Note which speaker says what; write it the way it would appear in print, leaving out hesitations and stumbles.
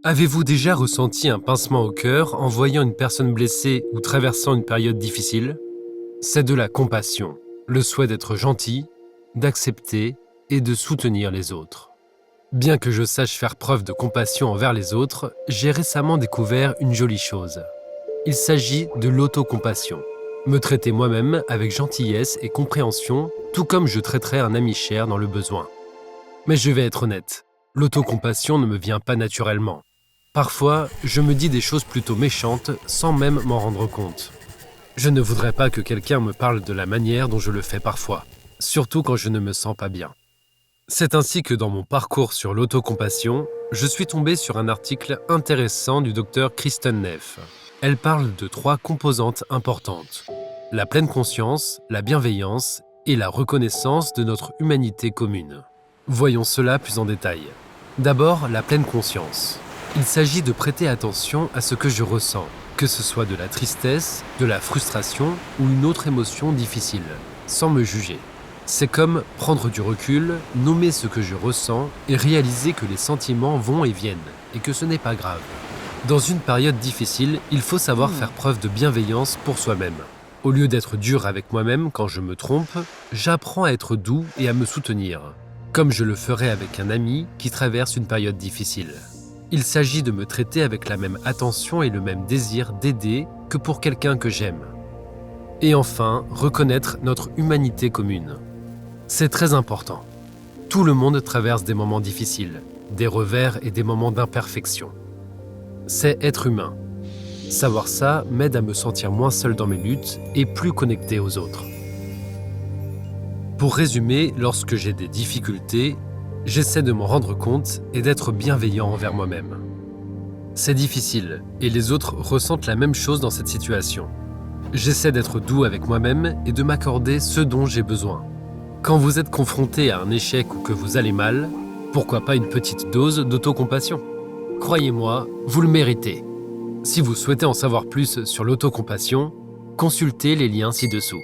Speaker 1: Avez-vous déjà ressenti un pincement au cœur en voyant une personne blessée ou traversant une période difficile? C'est de la compassion, le souhait d'être gentil, d'accepter et de soutenir les autres. Bien que je sache faire preuve de compassion envers les autres, j'ai récemment découvert une jolie chose. Il s'agit de l'autocompassion. Me traiter moi-même avec gentillesse et compréhension, tout comme je traiterais un ami cher dans le besoin. Mais je vais être honnête, l'autocompassion ne me vient pas naturellement. Parfois, je me dis des choses plutôt méchantes sans même m'en rendre compte. Je ne voudrais pas que quelqu'un me parle de la manière dont je le fais parfois, surtout quand je ne me sens pas bien. C'est ainsi que dans mon parcours sur l'autocompassion, je suis tombé sur un article intéressant du docteur Kristen Neff. Elle parle de 3 composantes importantes: la pleine conscience, la bienveillance et la reconnaissance de notre humanité commune. Voyons cela plus en détail. D'abord, la pleine conscience. Il s'agit de prêter attention à ce que je ressens, que ce soit de la tristesse, de la frustration ou une autre émotion difficile, sans me juger. C'est comme prendre du recul, nommer ce que je ressens et réaliser que les sentiments vont et viennent, et que ce n'est pas grave. Dans une période difficile, il faut savoir faire preuve de bienveillance pour soi-même. Au lieu d'être dur avec moi-même quand je me trompe, j'apprends à être doux et à me soutenir, comme je le ferais avec un ami qui traverse une période difficile. Il s'agit de me traiter avec la même attention et le même désir d'aider que pour quelqu'un que j'aime. Et enfin, reconnaître notre humanité commune. C'est très important. Tout le monde traverse des moments difficiles, des revers et des moments d'imperfection. C'est être humain. Savoir ça m'aide à me sentir moins seul dans mes luttes et plus connecté aux autres. Pour résumer, lorsque j'ai des difficultés, j'essaie de m'en rendre compte et d'être bienveillant envers moi-même. C'est difficile et les autres ressentent la même chose dans cette situation. J'essaie d'être doux avec moi-même et de m'accorder ce dont j'ai besoin. Quand vous êtes confronté à un échec ou que vous allez mal, pourquoi pas une petite dose d'autocompassion? Croyez-moi, vous le méritez. Si vous souhaitez en savoir plus sur l'autocompassion, consultez les liens ci-dessous.